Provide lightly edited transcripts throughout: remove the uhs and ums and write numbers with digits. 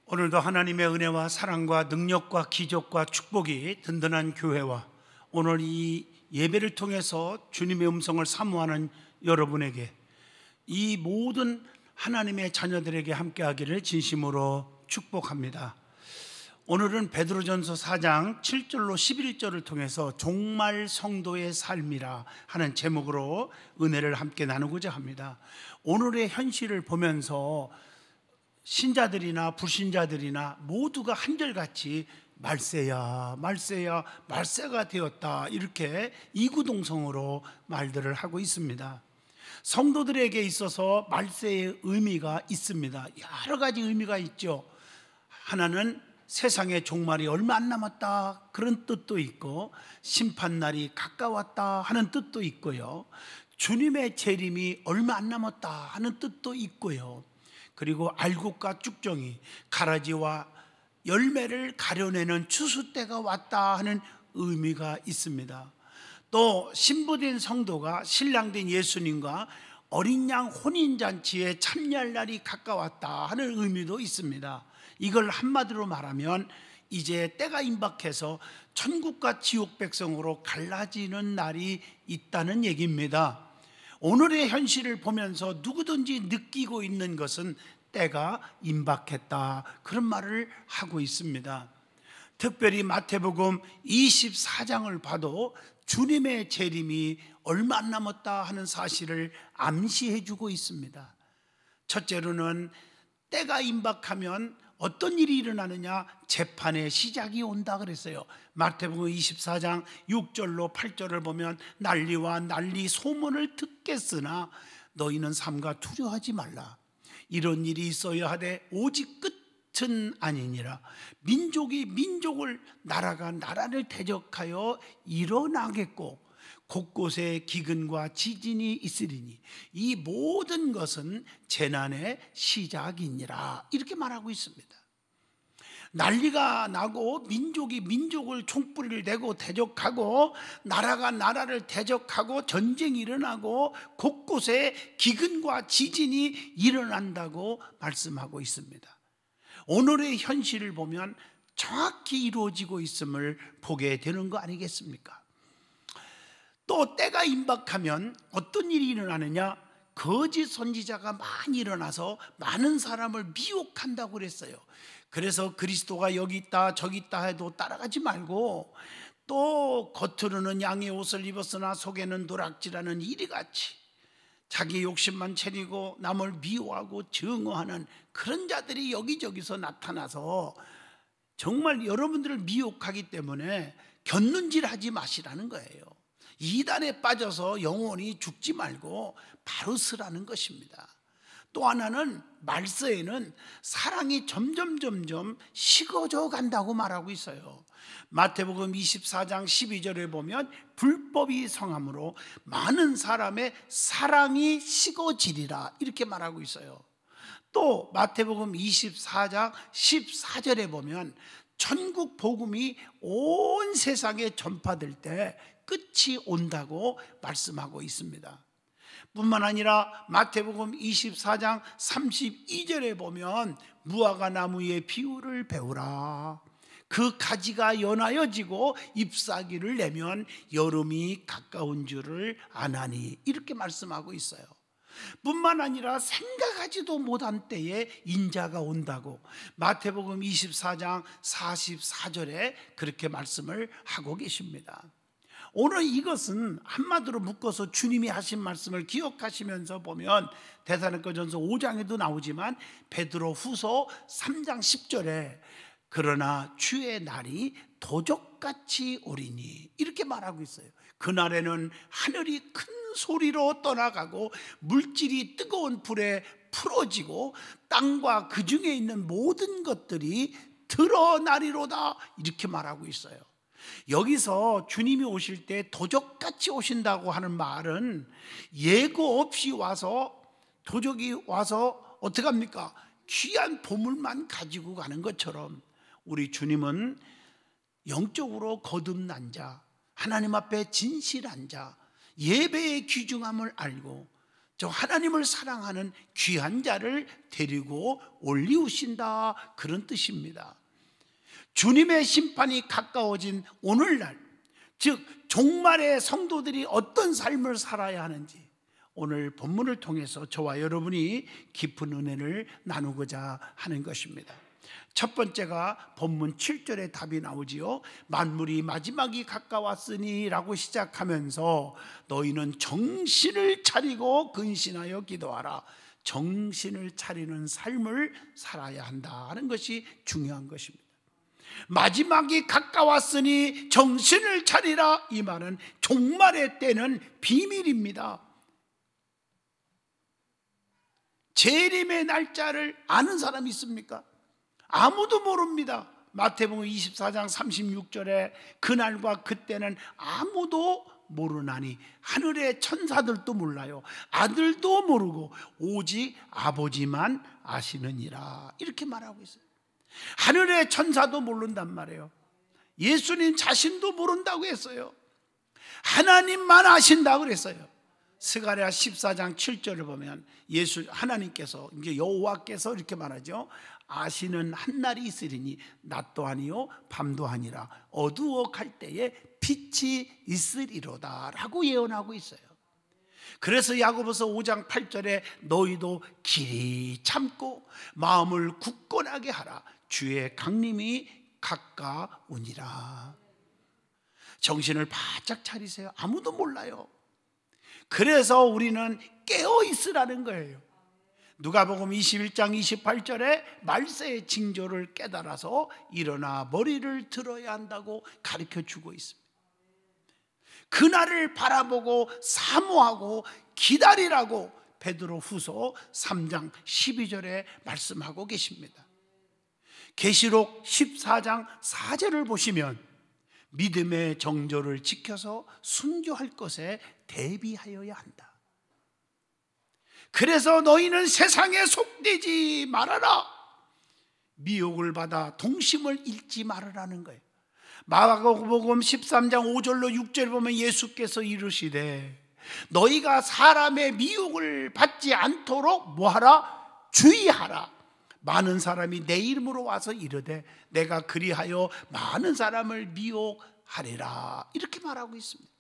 오늘도 하나님의 은혜와 사랑과 능력과 기적과 축복이 든든한 교회와 오늘 이 예배를 통해서 주님의 음성을 사모하는 여러분에게, 이 모든 하나님의 자녀들에게 함께하기를 진심으로 축복합니다. 오늘은 베드로전서 4장 7절로 11절을 통해서 종말 성도의 삶이라 하는 제목으로 은혜를 함께 나누고자 합니다. 오늘의 현실을 보면서 신자들이나 불신자들이나 모두가 한결같이 말세야 말세야 말세가 되었다, 이렇게 이구동성으로 말들을 하고 있습니다. 성도들에게 있어서 말세의 의미가 있습니다. 여러 가지 의미가 있죠. 하나는 세상의 종말이 얼마 안 남았다, 그런 뜻도 있고, 심판날이 가까웠다 하는 뜻도 있고요, 주님의 재림이 얼마 안 남았다 하는 뜻도 있고요, 그리고 알곡과 쭉정이 가라지와 열매를 가려내는 추수 때가 왔다 하는 의미가 있습니다. 또 신부된 성도가 신랑된 예수님과 어린 양 혼인잔치에 참여할 날이 가까웠다 하는 의미도 있습니다. 이걸 한마디로 말하면 이제 때가 임박해서 천국과 지옥 백성으로 갈라지는 날이 있다는 얘기입니다. 오늘의 현실을 보면서 누구든지 느끼고 있는 것은 때가 임박했다, 그런 말을 하고 있습니다. 특별히 마태복음 24장을 봐도 주님의 재림이 얼마 안 남았다 하는 사실을 암시해 주고 있습니다. 첫째로는 때가 임박하면 어떤 일이 일어나느냐, 재판의 시작이 온다 그랬어요. 마태복음 24장 6절로 8절을 보면 난리와 난리 소문을 듣겠으나 너희는 삼가 두려워하지 말라. 이런 일이 있어야 하되 오직 끝은 아니니라. 민족이 민족을, 나라가 나라를 대적하여 일어나겠고 곳곳에 기근과 지진이 있으리니 이 모든 것은 재난의 시작이니라, 이렇게 말하고 있습니다. 난리가 나고 민족이 민족을 총뿌리를 내고 대적하고 나라가 나라를 대적하고 전쟁이 일어나고 곳곳에 기근과 지진이 일어난다고 말씀하고 있습니다. 오늘의 현실을 보면 정확히 이루어지고 있음을 보게 되는 거 아니겠습니까? 또 때가 임박하면 어떤 일이 일어나느냐, 거짓 선지자가 많이 일어나서 많은 사람을 미혹한다고 그랬어요. 그래서 그리스도가 여기 있다 저기 있다 해도 따라가지 말고, 또 겉으로는 양의 옷을 입었으나 속에는 노락질하는 이리같이 자기 욕심만 차리고 남을 미워하고 증오하는 그런 자들이 여기저기서 나타나서 정말 여러분들을 미혹하기 때문에 곁눈질하지 마시라는 거예요. 이단에 빠져서 영원히 죽지 말고 바로 서라는 것입니다. 또 하나는 말세에는 사랑이 점점 식어져 간다고 말하고 있어요. 마태복음 24장 12절에 보면 불법이 성함으로 많은 사람의 사랑이 식어지리라, 이렇게 말하고 있어요. 또 마태복음 24장 14절에 보면 천국 복음이 온 세상에 전파될 때 끝이 온다고 말씀하고 있습니다. 뿐만 아니라 마태복음 24장 32절에 보면 무화과 나무의 비유를 배우라. 그 가지가 연하여지고 잎사귀를 내면 여름이 가까운 줄을 아나니, 이렇게 말씀하고 있어요. 뿐만 아니라 생각하지도 못한 때에 인자가 온다고 마태복음 24장 44절에 그렇게 말씀을 하고 계십니다. 오늘 이것은 한마디로 묶어서 주님이 하신 말씀을 기억하시면서 보면 데살로니가전서 5장에도 나오지만 베드로 후서 3장 10절에 그러나 주의 날이 도적같이 오리니, 이렇게 말하고 있어요. 그날에는 하늘이 큰 소리로 떠나가고 물질이 뜨거운 불에 풀어지고 땅과 그 중에 있는 모든 것들이 드러나리로다, 이렇게 말하고 있어요. 여기서 주님이 오실 때 도적같이 오신다고 하는 말은 예고 없이 와서, 도적이 와서 어떻게 합니까? 귀한 보물만 가지고 가는 것처럼 우리 주님은 영적으로 거듭난 자, 하나님 앞에 진실한 자, 예배의 귀중함을 알고 저 하나님을 사랑하는 귀한 자를 데리고 올리우신다, 그런 뜻입니다. 주님의 심판이 가까워진 오늘날, 즉 종말의 성도들이 어떤 삶을 살아야 하는지 오늘 본문을 통해서 저와 여러분이 깊은 은혜를 나누고자 하는 것입니다. 첫 번째가 본문 7절에 답이 나오지요. 만물이 마지막이 가까웠으니 라고 시작하면서 너희는 정신을 차리고 근신하여 기도하라. 정신을 차리는 삶을 살아야 한다 하는 것이 중요한 것입니다. 마지막이 가까웠으니 정신을 차리라, 이 말은 종말의 때는 비밀입니다. 재림의 날짜를 아는 사람이 있습니까? 아무도 모릅니다. 마태복음 24장 36절에 그날과 그때는 아무도 모르나니, 하늘의 천사들도 몰라요. 아들도 모르고 오직 아버지만 아시느니라, 이렇게 말하고 있어요. 하늘의 천사도 모른단 말이에요. 예수님 자신도 모른다고 했어요. 하나님만 아신다고 그랬어요. 스가랴 14장 7절을 보면 하나님께서, 이제 여호와께서 이렇게 말하죠. 아시는 한날이 있으리니 낮도 아니요 밤도 아니라 어두워 갈 때에 빛이 있으리로다 라고 예언하고 있어요. 그래서 야고보서 5장 8절에 너희도 길이 참고 마음을 굳건하게 하라. 주의 강림이 가까우니라. 정신을 바짝 차리세요. 아무도 몰라요. 그래서 우리는 깨어 있으라는 거예요. 누가복음 21장 28절에 말세의 징조를 깨달아서 일어나 머리를 들어야 한다고 가르쳐 주고 있습니다. 그날을 바라보고 사모하고 기다리라고 베드로 후서 3장 12절에 말씀하고 계십니다. 계시록 14장 4절을 보시면 믿음의 정조를 지켜서 순교할 것에 대비하여야 한다. 그래서 너희는 세상에 속되지 말아라. 미혹을 받아 동심을 잃지 말으라는 거예요. 마가복음 13장 5절로 6절 보면 예수께서 이르시되 너희가 사람의 미혹을 받지 않도록 뭐하라? 주의하라. 많은 사람이 내 이름으로 와서 이르되 내가 그리하여 많은 사람을 미혹하리라, 이렇게 말하고 있습니다.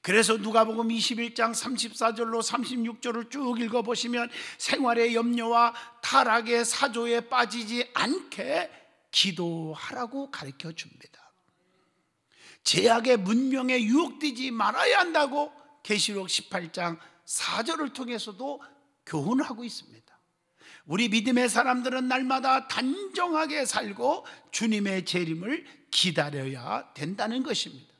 그래서 누가복음 21장 34절로 36절을 쭉 읽어보시면 생활의 염려와 타락의 사조에 빠지지 않게 기도하라고 가르쳐 줍니다. 제약의 문명에 유혹되지 말아야 한다고 계시록 18장 4절을 통해서도 교훈하고 있습니다. 우리 믿음의 사람들은 날마다 단정하게 살고 주님의 재림을 기다려야 된다는 것입니다.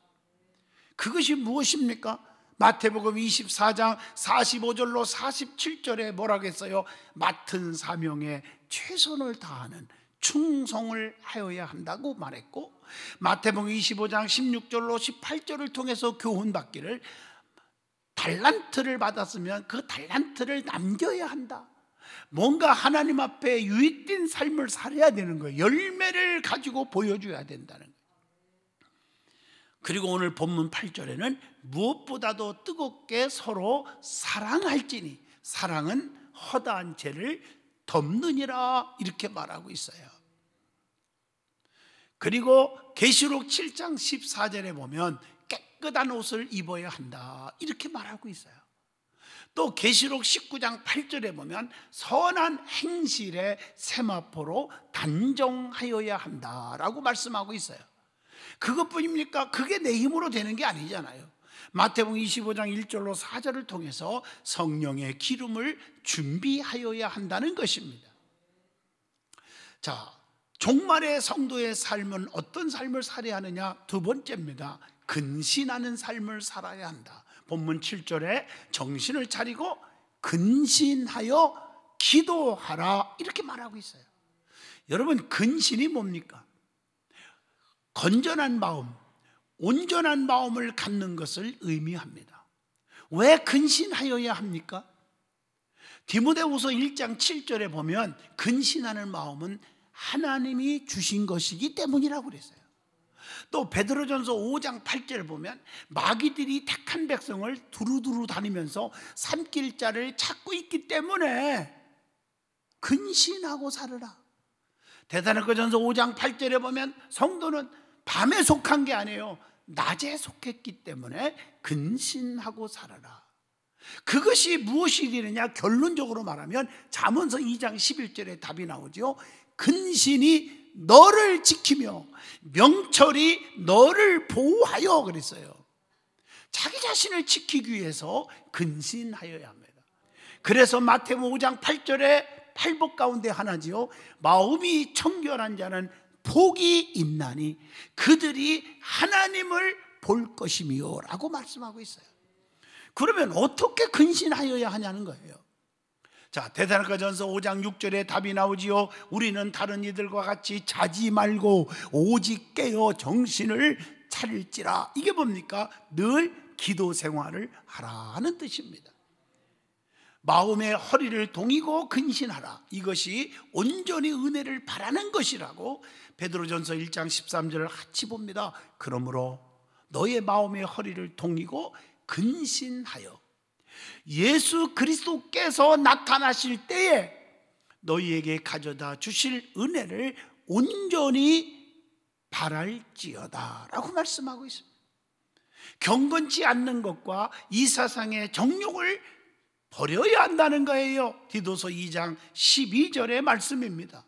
그것이 무엇입니까? 마태복음 24장 45절로 47절에 뭐라고 했어요? 맡은 사명에 최선을 다하는 충성을 하여야 한다고 말했고, 마태복음 25장 16절로 18절을 통해서 교훈받기를 달란트를 받았으면 그 달란트를 남겨야 한다. 뭔가 하나님 앞에 유익된 삶을 살아야 되는 거예요. 열매를 가지고 보여줘야 된다는 거예요. 그리고 오늘 본문 8절에는 무엇보다도 뜨겁게 서로 사랑할지니 사랑은 허다한 죄를 덮느니라, 이렇게 말하고 있어요. 그리고 계시록 7장 14절에 보면 깨끗한 옷을 입어야 한다, 이렇게 말하고 있어요. 또 계시록 19장 8절에 보면 선한 행실의 세마포로 단정하여야 한다라고 말씀하고 있어요. 그것뿐입니까? 그게 내 힘으로 되는 게 아니잖아요. 마태복음 25장 1절로 4절을 통해서 성령의 기름을 준비하여야 한다는 것입니다. 자, 종말의 성도의 삶은 어떤 삶을 살아야 하느냐? 두 번째입니다. 근신하는 삶을 살아야 한다. 본문 7절에 정신을 차리고 근신하여 기도하라, 이렇게 말하고 있어요. 여러분, 근신이 뭡니까? 건전한 마음, 온전한 마음을 갖는 것을 의미합니다. 왜 근신하여야 합니까? 디모데후서 1장 7절에 보면 근신하는 마음은 하나님이 주신 것이기 때문이라고 그랬어요. 또 베드로전서 5장 8절을 보면 마귀들이 택한 백성을 두루두루 다니면서 삼킬자를 찾고 있기 때문에 근신하고 살으라. 데살로니가전서 5장 8절에 보면 성도는 밤에 속한 게 아니에요. 낮에 속했기 때문에 근신하고 살아라. 그것이 무엇이 되느냐? 결론적으로 말하면 잠언서 2장 11절에 답이 나오죠. 근신이 너를 지키며 명철이 너를 보호하여 그랬어요. 자기 자신을 지키기 위해서 근신하여야 합니다. 그래서 마태복음 5장 8절에 팔복 가운데 하나지요. 마음이 청결한 자는 복이 있나니 그들이 하나님을 볼 것이며 라고 말씀하고 있어요. 그러면 어떻게 근신하여야 하냐는 거예요. 자, 데살로니가전서 5장 6절에 답이 나오지요. 우리는 다른 이들과 같이 자지 말고 오직 깨어 정신을 차릴지라. 이게 뭡니까? 늘 기도 생활을 하라는 뜻입니다. 마음의 허리를 동이고 근신하라. 이것이 온전히 은혜를 바라는 것이라고 베드로전서 1장 13절을 같이 봅니다. 그러므로 너의 마음의 허리를 동이고 근신하여 예수 그리스도께서 나타나실 때에 너희에게 가져다 주실 은혜를 온전히 바랄지어다 라고 말씀하고 있습니다. 경건치 않는 것과 이 세상의 정욕을 버려야 한다는 거예요. 디도서 2장 12절의 말씀입니다.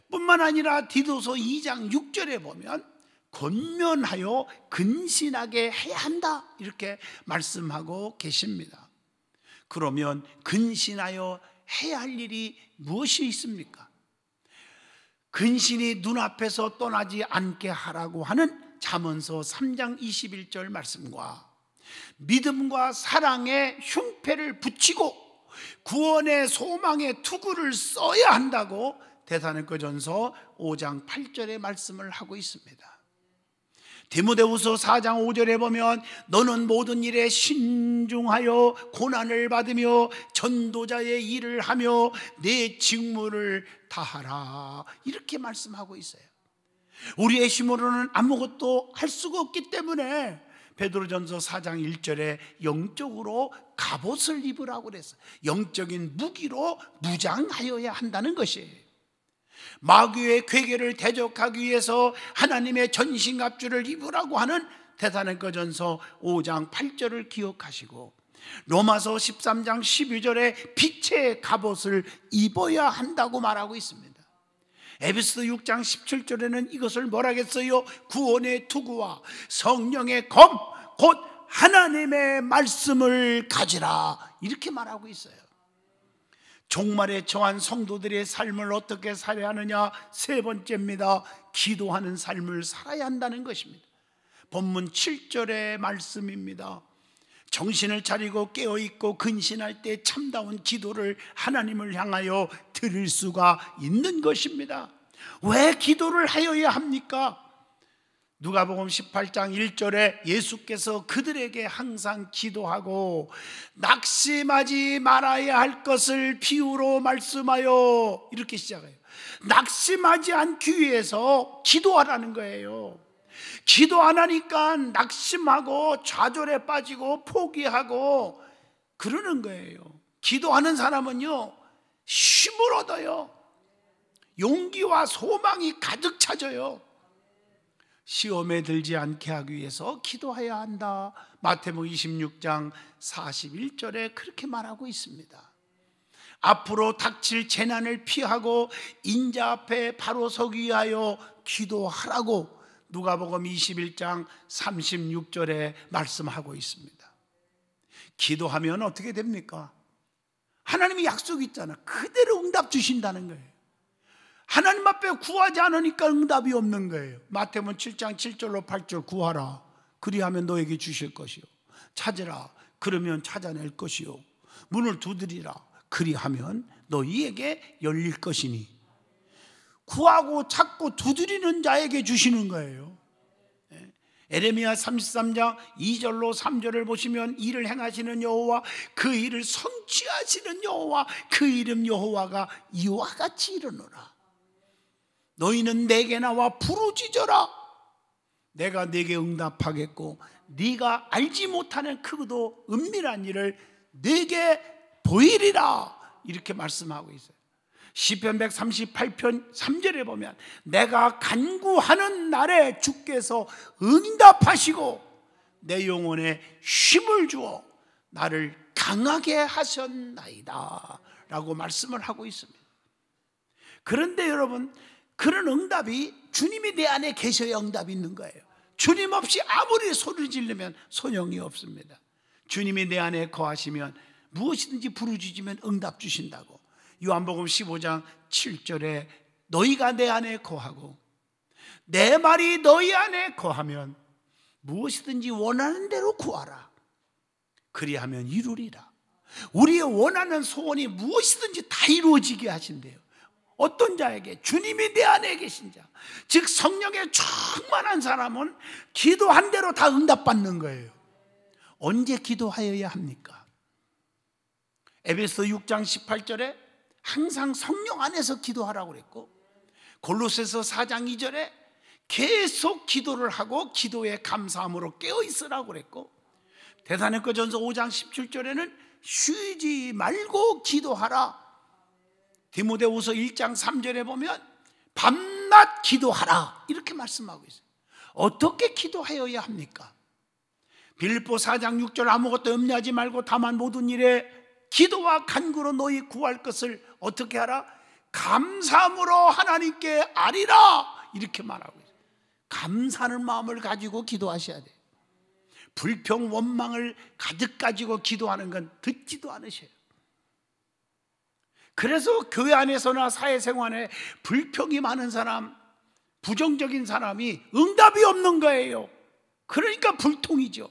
뿐만 아니라 디도서 2장 6절에 보면 권면하여 근신하게 해야 한다 이렇게 말씀하고 계십니다. 그러면 근신하여 해야 할 일이 무엇이 있습니까? 근신이 눈앞에서 떠나지 않게 하라고 하는 잠언서 3장 21절 말씀과 믿음과 사랑의 흉패를 붙이고 구원의 소망의 투구를 써야 한다고 데살로니가전서 5장 8절의 말씀을 하고 있습니다. 디모데후서 4장 5절에 보면 너는 모든 일에 신중하여 고난을 받으며 전도자의 일을 하며 내 직무를 다하라 이렇게 말씀하고 있어요. 우리의 힘으로는 아무것도 할 수가 없기 때문에 베드로전서 4장 1절에 영적으로 갑옷을 입으라고 그랬어요. 영적인 무기로 무장하여야 한다는 것이에요. 마귀의 괴계를 대적하기 위해서 하나님의 전신갑주를 입으라고 하는 데살로니가전서 5장 8절을 기억하시고 로마서 13장 12절에 빛의 갑옷을 입어야 한다고 말하고 있습니다. 에베소서 6장 17절에는 이것을 뭐라 했어요? 구원의 투구와 성령의 검 곧 하나님의 말씀을 가지라 이렇게 말하고 있어요. 종말에 처한 성도들의 삶을 어떻게 살아야 하느냐? 세 번째입니다. 기도하는 삶을 살아야 한다는 것입니다. 본문 7절의 말씀입니다. 정신을 차리고 깨어있고 근신할 때 참다운 기도를 하나님을 향하여 드릴 수가 있는 것입니다. 왜 기도를 하여야 합니까? 누가복음 18장 1절에 예수께서 그들에게 항상 기도하고 낙심하지 말아야 할 것을 비유로 말씀하여 이렇게 시작해요. 낙심하지 않기 위해서 기도하라는 거예요. 기도 안 하니까 낙심하고 좌절에 빠지고 포기하고 그러는 거예요. 기도하는 사람은요 힘을 얻어요. 용기와 소망이 가득 차져요. 시험에 들지 않게 하기 위해서 기도해야 한다. 마태복음 26장 41절에 그렇게 말하고 있습니다. 앞으로 닥칠 재난을 피하고 인자 앞에 바로 서기 위하여 기도하라고 누가복음 21장 36절에 말씀하고 있습니다. 기도하면 어떻게 됩니까? 하나님이 약속이 있잖아. 그대로 응답 주신다는 거예요. 하나님 앞에 구하지 않으니까 응답이 없는 거예요. 마태복음 7장 7절로 8절 구하라 그리하면 너에게 주실 것이요 찾으라 그러면 찾아낼 것이요 문을 두드리라 그리하면 너희에게 열릴 것이니 구하고 찾고 두드리는 자에게 주시는 거예요. 에레미야 33장 2절로 3절을 보시면 일을 행하시는 여호와 그 일을 성취하시는 여호와 그 이름 여호와가 이와 같이 이르노라. 너희는 내게 나와 부르짖어라 내가 네게 응답하겠고 네가 알지 못하는 크고도 은밀한 일을 네게 보이리라, 이렇게 말씀하고 있어요. 시편 138편 3절에 보면 내가 간구하는 날에 주께서 응답하시고 내 영혼에 쉼을 주어 나를 강하게 하셨나이다 라고 말씀을 하고 있습니다. 그런데 여러분, 그런 응답이 주님이 내 안에 계셔야 응답이 있는 거예요. 주님 없이 아무리 소리 지르면 소용이 없습니다. 주님이 내 안에 거하시면 무엇이든지 부르짖으면 응답 주신다고. 요한복음 15장 7절에 너희가 내 안에 거하고 내 말이 너희 안에 거하면 무엇이든지 원하는 대로 구하라. 그리하면 이루리라. 우리의 원하는 소원이 무엇이든지 다 이루어지게 하신대요. 어떤 자에게? 주님이 내 안에 계신 자, 즉 성령에 충만한 사람은 기도한 대로 다 응답받는 거예요. 언제 기도하여야 합니까? 에베소 6장 18절에 항상 성령 안에서 기도하라고 그랬고, 골로새서 4장 2절에 계속 기도를 하고 기도에 감사함으로 깨어있으라고 그랬고, 데살로니가전서 5장 17절에는 쉬지 말고 기도하라. 디모데후서 1장 3절에 보면 밤낮 기도하라, 이렇게 말씀하고 있어요. 어떻게 기도하여야 합니까? 빌립보 4장 6절 아무것도 염려하지 말고 다만 모든 일에 기도와 간구로 너희 구할 것을 어떻게 하라? 감사함으로 하나님께 아리라, 이렇게 말하고 있어요. 감사하는 마음을 가지고 기도하셔야 돼요. 불평 원망을 가득 가지고 기도하는 건 듣지도 않으셔요. 그래서 교회 안에서나 사회생활에 불평이 많은 사람, 부정적인 사람이 응답이 없는 거예요. 그러니까 불통이죠.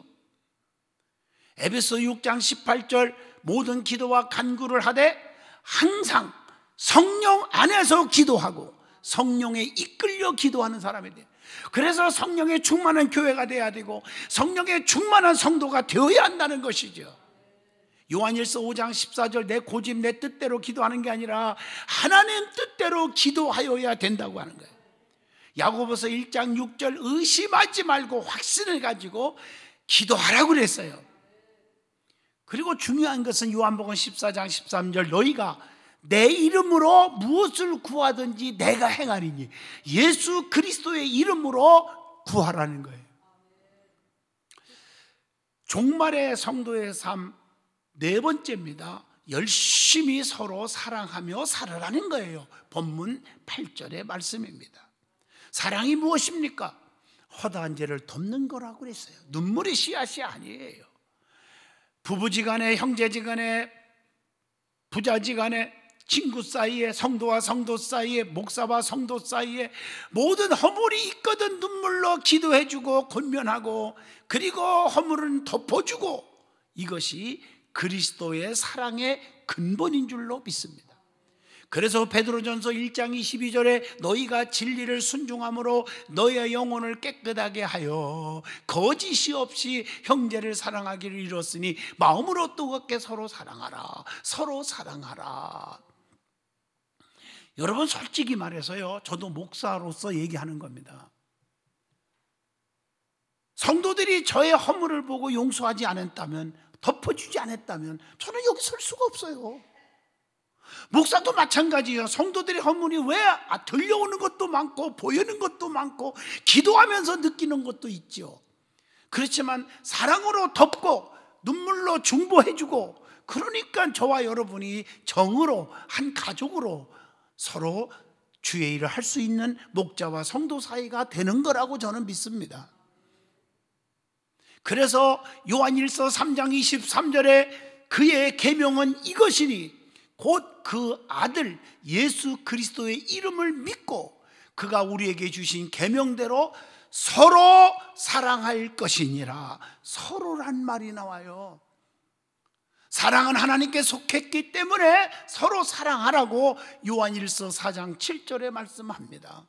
에베소 6장 18절 모든 기도와 간구를 하되 항상 성령 안에서 기도하고 성령에 이끌려 기도하는 사람이 돼요. 그래서 성령에 충만한 교회가 돼야 되고 성령에 충만한 성도가 되어야 한다는 것이죠. 요한일서 5장 14절 내 고집 내 뜻대로 기도하는 게 아니라 하나님 뜻대로 기도하여야 된다고 하는 거예요. 야고보서 1장 6절 의심하지 말고 확신을 가지고 기도하라고 그랬어요. 그리고 중요한 것은 요한복음 14장 13절 너희가 내 이름으로 무엇을 구하든지 내가 행하리니, 예수 그리스도의 이름으로 구하라는 거예요. 종말의 성도의 삶 네 번째입니다. 열심히 서로 사랑하며 살아라는 거예요. 본문 8절의 말씀입니다. 사랑이 무엇입니까? 허다한 죄를 덮는 거라고 그랬어요. 눈물의 씨앗이 아니에요. 부부지간에, 형제지간에, 부자지간에, 친구 사이에, 성도와 성도 사이에, 목사와 성도 사이에 모든 허물이 있거든 눈물로 기도해주고 권면하고 그리고 허물은 덮어주고, 이것이 그리스도의 사랑의 근본인 줄로 믿습니다. 그래서 베드로전서 1장 22절에 너희가 진리를 순종함으로 너희의 영혼을 깨끗하게 하여 거짓이 없이 형제를 사랑하기를 이뤘으니 마음으로 뜨겁게 서로 사랑하라, 서로 사랑하라. 여러분, 솔직히 말해서요, 저도 목사로서 얘기하는 겁니다. 성도들이 저의 허물을 보고 용서하지 않았다면, 덮어주지 않았다면 저는 여기 설 수가 없어요. 목사도 마찬가지예요. 성도들의 허물이 왜 들려오는 것도 많고 보이는 것도 많고 기도하면서 느끼는 것도 있죠. 그렇지만 사랑으로 덮고 눈물로 중보해주고, 그러니까 저와 여러분이 정으로 한 가족으로 서로 주의 일을 할 수 있는 목자와 성도 사이가 되는 거라고 저는 믿습니다. 그래서 요한일서 3장 23절에 그의 계명은 이것이니 곧 그 아들 예수 그리스도의 이름을 믿고 그가 우리에게 주신 계명대로 서로 사랑할 것이니라. 서로란 말이 나와요. 사랑은 하나님께 속했기 때문에 서로 사랑하라고 요한일서 4장 7절에 말씀합니다.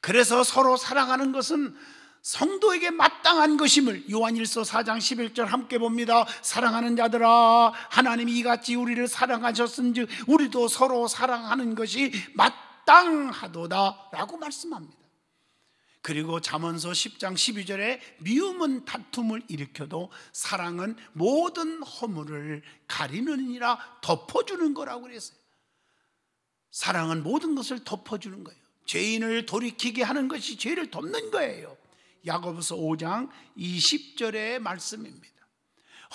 그래서 서로 사랑하는 것은 성도에게 마땅한 것임을 요한일서 4장 11절 함께 봅니다. 사랑하는 자들아, 하나님이 이같이 우리를 사랑하셨은즉 우리도 서로 사랑하는 것이 마땅하도다 라고 말씀합니다. 그리고 잠언서 10장 12절에 미움은 다툼을 일으켜도 사랑은 모든 허물을 가리느니라 덮어주는 거라고 그랬어요. 사랑은 모든 것을 덮어주는 거예요. 죄인을 돌이키게 하는 것이 죄를 덮는 거예요. 야고보서 5장 20절의 말씀입니다.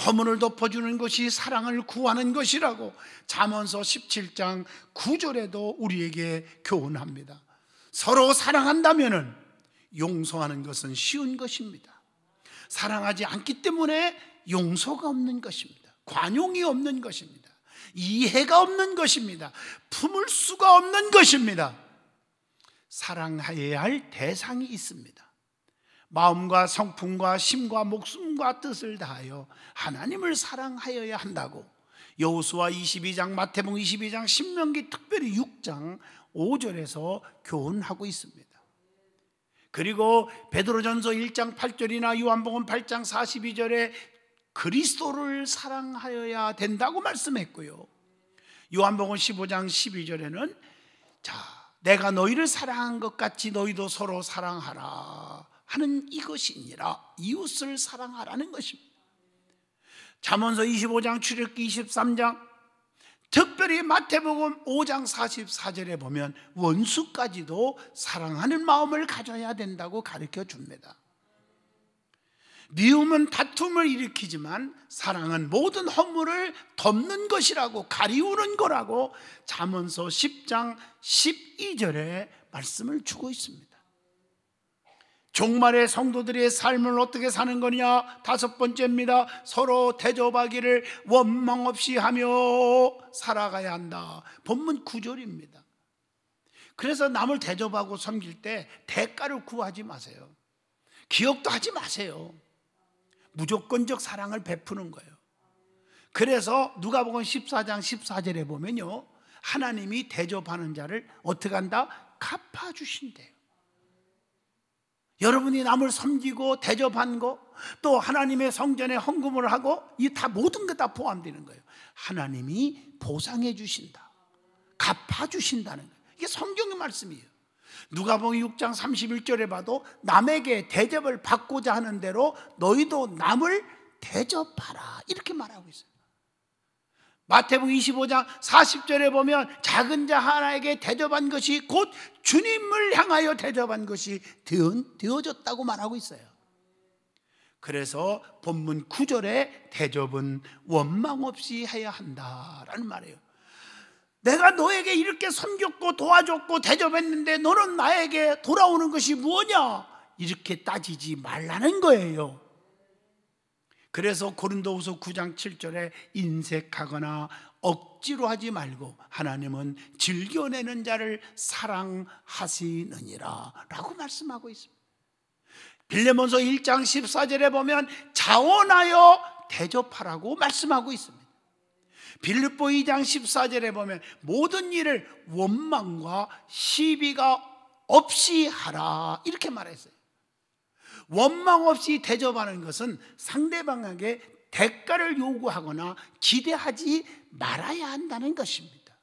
허물을 덮어주는 것이 사랑을 구하는 것이라고 잠언서 17장 9절에도 우리에게 교훈합니다. 서로 사랑한다면은 용서하는 것은 쉬운 것입니다. 사랑하지 않기 때문에 용서가 없는 것입니다. 관용이 없는 것입니다. 이해가 없는 것입니다. 품을 수가 없는 것입니다. 사랑해야 할 대상이 있습니다. 마음과 성품과 심과 목숨과 뜻을 다하여 하나님을 사랑하여야 한다고 여호수아 22장, 마태복음 22장, 신명기 특별히 6장 5절에서 교훈하고 있습니다. 그리고 베드로전서 1장 8절이나 요한복음 8장 42절에 그리스도를 사랑하여야 된다고 말씀했고요. 요한복음 15장 12절에는 내가 너희를 사랑한 것 같이 너희도 서로 사랑하라 하는 이것이니라, 이웃을 사랑하라는 것입니다. 잠언서 25장, 출애굽기 23장, 특별히 마태복음 5장 44절에 보면 원수까지도 사랑하는 마음을 가져야 된다고 가르쳐 줍니다. 미움은 다툼을 일으키지만 사랑은 모든 허물을 덮는 것이라고, 가리우는 거라고 잠언서 10장 12절에 말씀을 주고 있습니다. 종말의 성도들의 삶을 어떻게 사는 거냐? 5번째입니다. 서로 대접하기를 원망 없이 하며 살아가야 한다. 본문 9절입니다. 그래서 남을 대접하고 섬길 때 대가를 구하지 마세요. 기억도 하지 마세요. 무조건적 사랑을 베푸는 거예요. 그래서 누가복음 14장 14절에 보면요, 하나님이 대접하는 자를 어떻게 한다? 갚아주신대요. 여러분이 남을 섬기고 대접한 거, 또 하나님의 성전에 헌금을 하고, 이 다 모든 게 다 포함되는 거예요. 하나님이 보상해 주신다, 갚아 주신다는 거예요. 이게 성경의 말씀이에요. 누가복음 6장 31절에 봐도 남에게 대접을 받고자 하는 대로 너희도 남을 대접하라, 이렇게 말하고 있어요. 마태복음 25장 40절에 보면 작은 자 하나에게 대접한 것이 곧 주님을 향하여 대접한 것이 되어졌다고 말하고 있어요. 그래서 본문 9절에 대접은 원망 없이 해야 한다라는 말이에요. 내가 너에게 이렇게 섬겼고 도와줬고 대접했는데 너는 나에게 돌아오는 것이 뭐냐? 이렇게 따지지 말라는 거예요. 그래서 고린도후서 9장 7절에 인색하거나 억지로 하지 말고 하나님은 즐겨내는 자를 사랑하시느니라 라고 말씀하고 있습니다. 빌레몬서 1장 14절에 보면 자원하여 대접하라고 말씀하고 있습니다. 빌립보 2장 14절에 보면 모든 일을 원망과 시비가 없이 하라, 이렇게 말했어요. 원망 없이 대접하는 것은 상대방에게 대가를 요구하거나 기대하지 말아야 한다는 것입니다.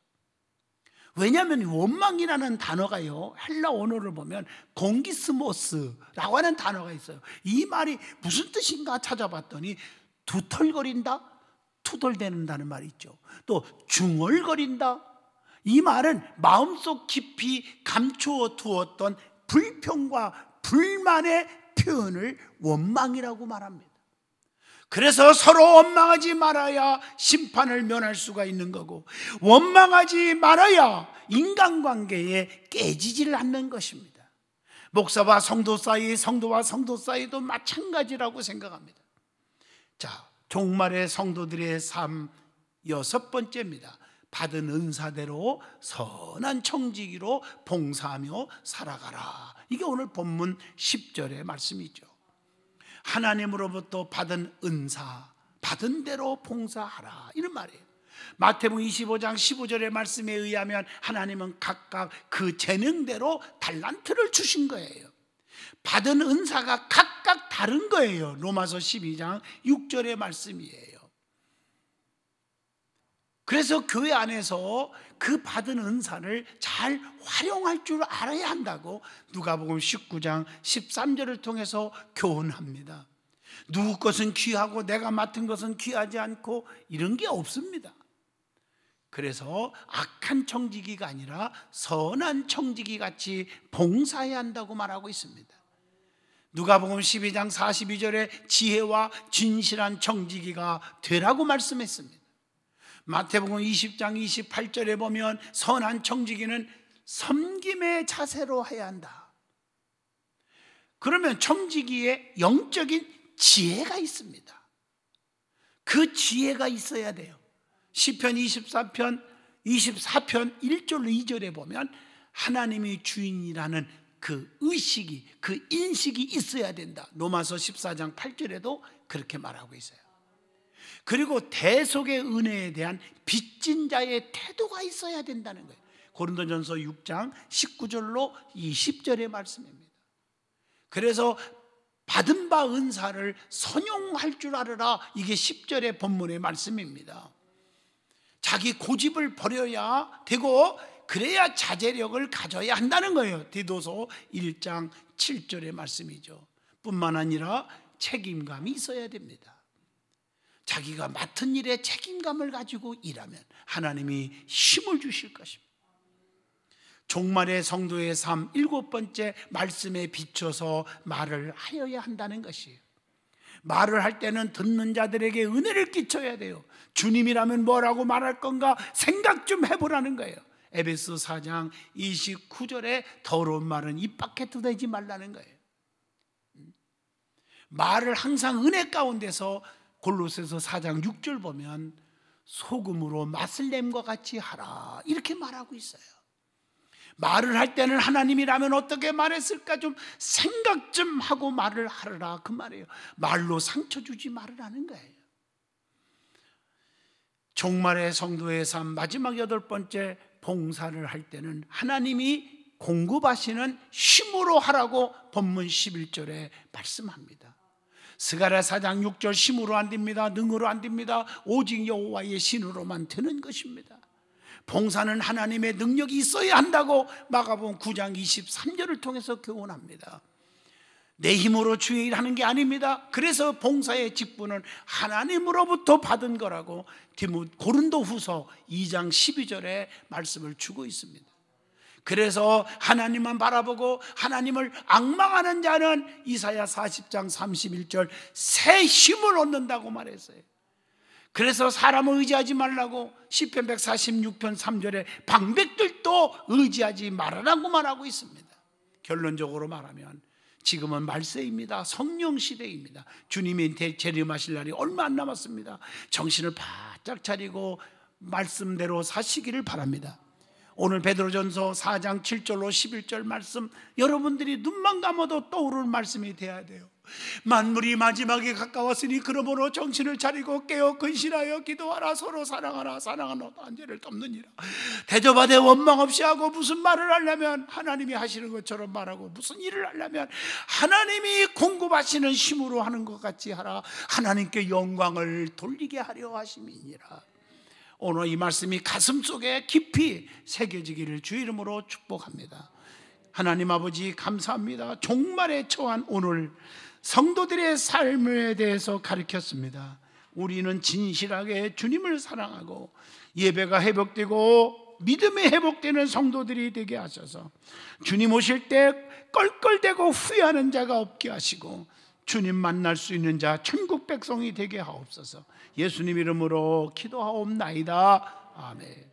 왜냐하면 원망이라는 단어가요, 헬라 원어를 보면 공기스모스라고 하는 단어가 있어요. 이 말이 무슨 뜻인가 찾아봤더니 두털거린다, 투덜대는다는 말이 있죠. 또 중얼거린다, 이 말은 마음속 깊이 감추어 두었던 불평과 불만의 표현을 원망이라고 말합니다. 그래서 서로 원망하지 말아야 심판을 면할 수가 있는 거고, 원망하지 말아야 인간관계에 깨지질 않는 것입니다. 목사와 성도 사이, 성도와 성도 사이도 마찬가지라고 생각합니다. 자, 종말의 성도들의 삶 6번째입니다. 받은 은사대로 선한 청지기로 봉사하며 살아가라. 이게 오늘 본문 10절의 말씀이죠. 하나님으로부터 받은 은사, 받은 대로 봉사하라, 이런 말이에요. 마태복음 25장 15절의 말씀에 의하면 하나님은 각각 그 재능대로 달란트를 주신 거예요. 받은 은사가 각각 다른 거예요. 로마서 12장 6절의 말씀이에요. 그래서 교회 안에서 그 받은 은사를 잘 활용할 줄 알아야 한다고 누가복음 19장 13절을 통해서 교훈합니다. 누구 것은 귀하고 내가 맡은 것은 귀하지 않고 이런 게 없습니다. 그래서 악한 청지기가 아니라 선한 청지기 같이 봉사해야 한다고 말하고 있습니다. 누가복음 12장 42절에 지혜와 진실한 청지기가 되라고 말씀했습니다. 마태복음 20장 28절에 보면 선한 청지기는 섬김의 자세로 해야 한다. 그러면 청지기에 영적인 지혜가 있습니다. 그 지혜가 있어야 돼요. 시편 24편 1절로 2절에 보면 하나님이 주인이라는 그 의식이, 그 인식이 있어야 된다. 로마서 14장 8절에도 그렇게 말하고 있어요. 그리고 대속의 은혜에 대한 빚진 자의 태도가 있어야 된다는 거예요. 고린도전서 6장 19절로 20절의 말씀입니다. 그래서 받은 바 은사를 선용할 줄 알아라, 이게 10절의 본문의 말씀입니다. 자기 고집을 버려야 되고 그래야 자제력을 가져야 한다는 거예요. 디도서 1장 7절의 말씀이죠. 뿐만 아니라 책임감이 있어야 됩니다. 자기가 맡은 일에 책임감을 가지고 일하면 하나님이 힘을 주실 것입니다. 종말의 성도의 삶 7번째 말씀에 비춰서 말을 하여야 한다는 것이에요. 말을 할 때는 듣는 자들에게 은혜를 끼쳐야 돼요. 주님이라면 뭐라고 말할 건가 생각 좀 해보라는 거예요. 에베소 4장 29절에 더러운 말은 입 밖에 드대지 말라는 거예요. 말을 항상 은혜 가운데서 골로새서 4장 6절 보면 소금으로 맛을 냄과 같이 하라, 이렇게 말하고 있어요. 말을 할 때는 하나님이라면 어떻게 말했을까 좀 생각 좀 하고 말을 하라, 그 말이에요. 말로 상처 주지 말으라는 거예요. 종말의 성도의 삶 마지막 8번째 봉사를 할 때는 하나님이 공급하시는 힘으로 하라고 본문 11절에 말씀합니다. 스가랴 4장 6절 힘으로 안 됩니다. 능으로 안 됩니다. 오직 여호와의 신으로만 되는 것입니다. 봉사는 하나님의 능력이 있어야 한다고 마가복음 9장 23절을 통해서 교훈합니다. 내 힘으로 주의 일하는 게 아닙니다. 그래서 봉사의 직분은 하나님으로부터 받은 거라고 고린도후서 2장 12절에 말씀을 주고 있습니다. 그래서 하나님만 바라보고 하나님을 앙망하는 자는 이사야 40장 31절 새 힘을 얻는다고 말했어요. 그래서 사람을 의지하지 말라고 시편 146편 3절에 방백들도 의지하지 말아라고 말하고 있습니다. 결론적으로 말하면 지금은 말세입니다. 성령 시대입니다. 주님이 재림하실 날이 얼마 안 남았습니다. 정신을 바짝 차리고 말씀대로 사시기를 바랍니다. 오늘 베드로전서 4장 7절로 11절 말씀, 여러분들이 눈만 감아도 떠오르는 말씀이 돼야 돼요. 만물이 마지막에 가까웠으니 그러므로 정신을 차리고 깨어 근신하여 기도하라. 서로 사랑하라. 사랑하는 한죄를 덮느니라. 대접하되 원망 없이 하고, 무슨 말을 하려면 하나님이 하시는 것처럼 말하고, 무슨 일을 하려면 하나님이 공급하시는 힘으로 하는 것 같이 하라. 하나님께 영광을 돌리게 하려 하심이니라. 오늘 이 말씀이 가슴속에 깊이 새겨지기를 주 이름으로 축복합니다. 하나님 아버지 감사합니다. 종말에 처한 오늘 성도들의 삶에 대해서 가르쳤습니다. 우리는 진실하게 주님을 사랑하고 예배가 회복되고 믿음이 회복되는 성도들이 되게 하셔서 주님 오실 때 껄껄대고 후회하는 자가 없게 하시고 주님 만날 수 있는 자 천국 백성이 되게 하옵소서. 예수님 이름으로 기도하옵나이다. 아멘.